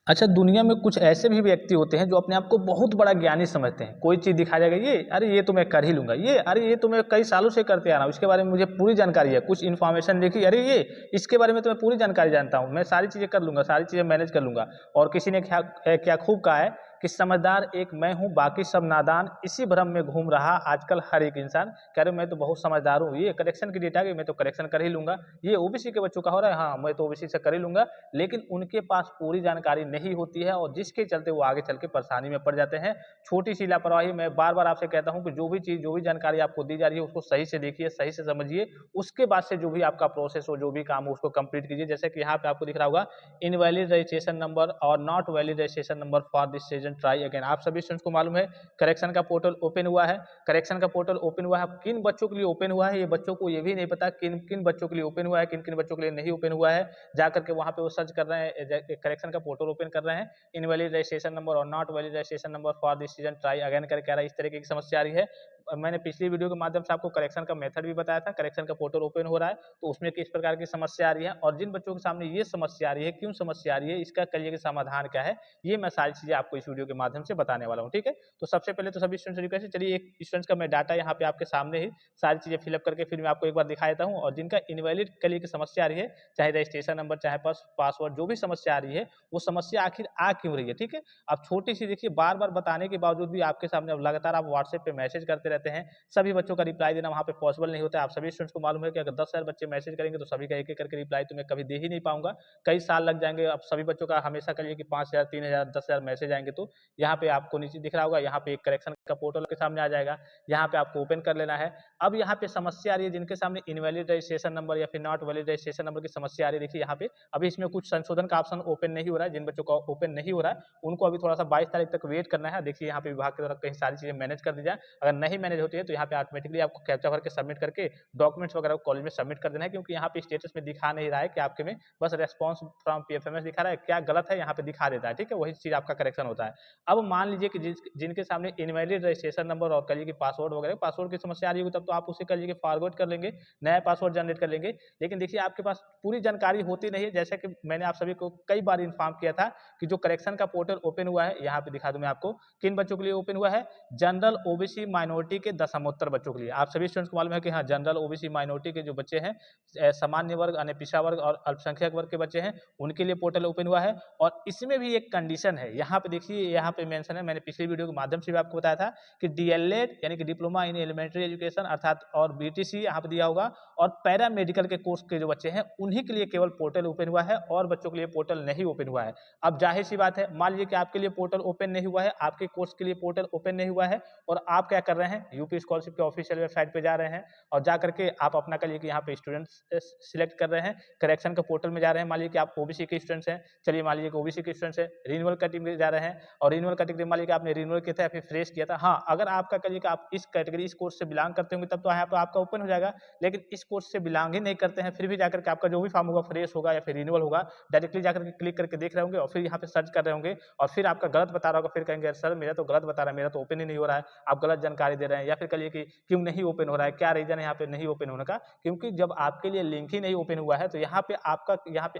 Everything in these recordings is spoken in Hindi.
अच्छा, दुनिया में कुछ ऐसे भी व्यक्ति होते हैं जो अपने आप को बहुत बड़ा ज्ञानी समझते हैं। कोई चीज़ दिखाया जाएगा, ये अरे ये तो मैं कर ही लूँगा, ये अरे ये तो मैं कई सालों से करते आ रहा हूँ, इसके बारे में मुझे पूरी जानकारी है। कुछ इन्फॉर्मेशन देखी, अरे ये इसके बारे में तो मैं पूरी जानकारी जानता हूँ, मैं सारी चीज़ें कर लूँगा, सारी चीज़ें मैनेज कर लूँगा। और किसी ने क्या क्या खूब कहा है कि समझदार एक मैं हूँ, बाकी सब नादान, इसी भ्रम में घूम रहा आजकल हर एक इंसान। कह रहे मैं तो बहुत समझदार हूँ, ये करेक्शन की डेट आ गई, मैं तो करेक्शन कर ही लूँगा। ये ओबीसी के बच्चों का हो रहा है, हाँ, मैं तो ओबीसी से कर ही लूँगा। लेकिन उनके पास पूरी जानकारी नहीं होती है और जिसके चलते वो आगे चल के परेशानी में पड़ जाते हैं। छोटी-सी लापरवाही, मैं बार-बार आपसे कहता हूँ कि जो भी चीज़, जो भी जानकारी आपको दी जा रही है, उसको सही से देखिए, सही से समझिए। उसके बाद से जो भी आपका प्रोसेस हो, जो भी काम हो, उसको कंप्लीट कीजिए। जैसे कि यहाँ पे आपको दिख रहा होगा, इनवैलिड रजिस्ट्रेशन नंबर और not valid registration number for this season, try again. आप सभी स्टूडेंट्स को मालूम है, करेक्शन का पोर्टल ओपन हुआ है। करेक्शन का पोर्टल ओपन हुआ है, किन बच्चों के लिए ओपन हुआ है, ये बच्चों को ये भी नहीं पता किन किन बच्चों के लिए ओपन हुआ है, किन किन बच्चों के लिए नहीं ओपन हुआ है। जा करके वहाँ पे वो सर्च कर रहे हैं, करेक्शन का पोर्टल ओपन कर रहे हैं, इनवैलिड रजिस्ट्रेशन नंबर और not valid registration number for this season, try again करके आ रहा है। इस तरीके की समस्या आ रही है। मैंने पिछली वीडियो के माध्यम से आपको करेक्शन का मेथड भी बताया था, करेक्शन का पोर्टल ओपन हो रहा है, तो उसमें किस प्रकार की समस्या आ रही है और जिन बच्चों के सामने ये समस्या आ रही है, क्यों समस्या आ रही है, इसका करिए कि समाधान क्या है, ये मैं सारी चीज़ें आपको इस वीडियो के माध्यम से बताने वाला हूँ, ठीक है? तो सबसे पहले तो सभी स्टूडेंट्स रिक्वेस्ट है, चलिए एक स्टूडेंट्स का मैं डाटा यहाँ पे आपके सामने ही सारी चीज़ें फिलअप करके फिर मैं आपको एक बार दिखा देता हूँ। और जिनका इनवैलिड करिए की समस्या आ रही है, चाहे रजिस्ट्रेशन नंबर, चाहे पासवर्ड, जो भी समस्या आ रही है, वो समस्या आखिर आ क्यों रही है, ठीक है? अब छोटी सी देखिए, बार-बार बताने के बावजूद भी आपके सामने अब लगातार आप व्हाट्सएप पे मैसेज करते रहते हैं, सभी बच्चों का रिप्लाई देना वहाँ पे पॉसिबल नहीं होता है। आप सभी स्टूडेंट्स को मालूम है कि अगर 10,000 बच्चे मैसेज करेंगे तो सभी का एक-एक करके रिप्लाई तो मैं कभी दे ही नहीं पाऊँगा। कई साल लग जाएँगे। अब सभी बच्चों का हमेशा करिए कि 5,000, 3,000, 10,000 मैसेज आएँगे, तो यहाँ पे आपको नीचे दिख रहा होगा, यहाँ पे एक करेक्शन का पोर्टल के सामने आ जाएगा, यहाँ पे आपको ओपन कर लेना है। अब यहाँ पे समस्या आ रही है, जिनके सामने इनवैलिड रजिस्ट्रेशन नंबर या फिर नॉट वैलिड रजिस्ट्रेशन नंबर की समस्या आ रही है, देखिए यहाँ पे अभी इसमें कुछ संशोधन का ऑप्शन ओपन नहीं हो रहा है। जिन बच्चों का ओपन नहीं हो रहा है, उनको अभी थोड़ा-सा 22 तारीख तक वेट करना है। देखिए यहाँ पे विभाग की तरफ कहीं सारी चीज़ें मैनेज कर दी जाए। अगर नहीं मैनेज होती है तो यहाँ पे ऑटोमेटिकली आपको कैप्चा भर के सबमिट करके डॉक्यूमेंट्स वगैरह को कॉलेज में सबमिट कर देना है, क्योंकि यहाँ पे स्टेटस में दिखा नहीं रहा है कि आपके में बस रिस्पांस फ्रॉम पीएफएमएस दिखा रहा है, क्या गलत है यहाँ पे दिखा देता है, ठीक है? वही चीज़ आपका करेक्शन होता है। अब मान लीजिए कि जिनके सामने इनवैलिड रजिस्ट्रेशन नंबर और कहिए कि पासवर्ड वगैरह, पासवर्ड की समस्या आ रही होगी, तब तो आप उसे कहिए कि फॉरवर्ड कर लेंगे, नया पासवर्ड जनरेट कर लेंगे। लेकिन देखिए आपके पास पूरी जानकारी होती नहीं है। जैसे कि मैंने आप सभी को कई बार इन्फॉर्म किया था कि जो करेक्शन का पोर्टल ओपन हुआ है, यहाँ पे दिखा दूं मैं आपको, किन बच्चों के लिए ओपन हुआ है, जनरल ओबीसी माइनॉरिटी के दशमोत्तर बच्चों के लिए। आप सभी स्टूडेंट्स को मालूम है कि हाँ, जनरल ओबीसी माइनॉरिटी के जो बच्चे हैं, सामान्य वर्ग यानी पिछड़ा वर्ग और अल्पसंख्यक वर्ग के बच्चे हैं, उनके लिए पोर्टल ओपन हुआ है। और इसमें भी एक कंडीशन है, यहाँ पे देखिए, यहाँ पे मेंशन है, मैंने पिछली वीडियो के माध्यम से भी आपको बताया था कि डीएलएड यानी कि डिप्लोमा इन एलिमेंट्री एजुकेशन अर्थात और बीटीसी यहाँ पे दिया होगा, और पैरा मेडिकल के कोर्स के जो बच्चे हैं उन्हीं के लिए केवल पोर्टल ओपन हुआ है, और बच्चों के लिए पोर्टल नहीं ओपन हुआ है। अब जाहिर सी बात है, मान लीजिए कि आपके लिए पोर्टल ओपन नहीं हुआ है, आपके कोर्स के लिए पोर्टल ओपन नहीं हुआ है, और आप क्या कर रहे हैं, यूपी स्कॉलरशिप के ऑफिशियल वेबसाइट पे जा रहे हैं और जा करके आप अपना करिए कि यहाँ पे स्टूडेंट्स सिलेक्ट कर रहे हैं, करेक्शन के पोर्टल में जा रहे हैं। मान लीजिए कि आप ओबीसी के स्टूडेंट्स हैं, चलिए मान लीजिए कि ओबीसी के स्टूडेंट्स हैं, रिन्यूअल कैटेगरी में जा रहे हैं, और रिन्यूअल कैटेगरी मान लीजिए कि आपने रिन्यूअल किया था या फिर फ्रेश किया था। हाँ, अगर आपका करिए कि आप इस कैटेगरी, इस कोर्स से बिलोंग करते होंगे, तब तो यहाँ पे आपका ओपन हो जाएगा। लेकिन इस कोर्स से बिलोंग ही नहीं करते हैं, फिर भी जाकर के आपका जो भी फॉर्म होगा, फ्रेश होगा या फिर रिन्यूअल होगा, डायरेक्टली जाकर के क्लिक करके देख रहे होंगे और फिर यहाँ पे सर्च कर रहे होंगे, और फिर आपका गलत बता रहा होगा, फिर कहेंगे सर मेरा तो गलत बता रहा है, मेरा तो ओपन ही नहीं हो रहा है, आप गलत जानकारी दे रहे हैं। या फिर कहिए कि क्यों नहीं ओपन हो रहा है, क्या रीजन है यहाँ पे नहीं ओपन होने का, क्योंकि जब आपके लिए लिंक ही नहीं ओपन हुआ है, तो यहाँ पे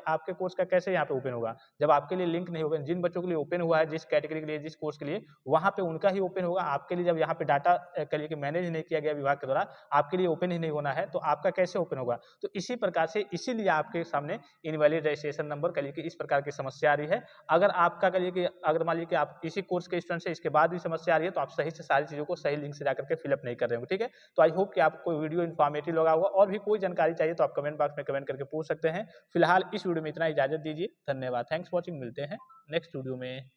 आपके कोर्स का कैसे यहाँ पे ओपन होगा, जब आपके लिए लिंक नहीं होगा। जिन बच्चों के लिए ओपन हुआ है, जिस कैटेगरी के लिए, जिस कोर्स के लिए, वहाँ पे उनका ही ओपन होगा। आपके लिए जब यहाँ पे डाटा कहिए कि मैनेज नहीं किया गया विभाग के द्वारा, आपके लिए ओपन ही नहीं होना है, तो आपका कैसे ओपन होगा। तो इसी प्रकार से, इसीलिए आपके सामने इनवैलिड रजिस्ट्रेशन नंबर कहिए कि इस प्रकार की समस्या आ रही है। अगर आपका कहिए कि अगर मान लीजिए कि आप इसी कोर्स के स्टूडेंट से इसके बाद भी समस्या आ रही है, तो आप सही से सारी चीज़ों को सही लिंक से जाकर के फिलअप नहीं कर रहे होंगे, ठीक है? तो आई होप कि आपको वीडियो इन्फॉर्मेटिव लगा होगा, और भी कोई जानकारी चाहिए तो आप कमेंट बॉक्स में कमेंट करके पूछ सकते हैं। फिलहाल इस वीडियो में इतना, इजाजत दीजिए, धन्यवाद, थैंक्स फॉर वॉचिंग, मिलते हैं नेक्स्ट वीडियो में।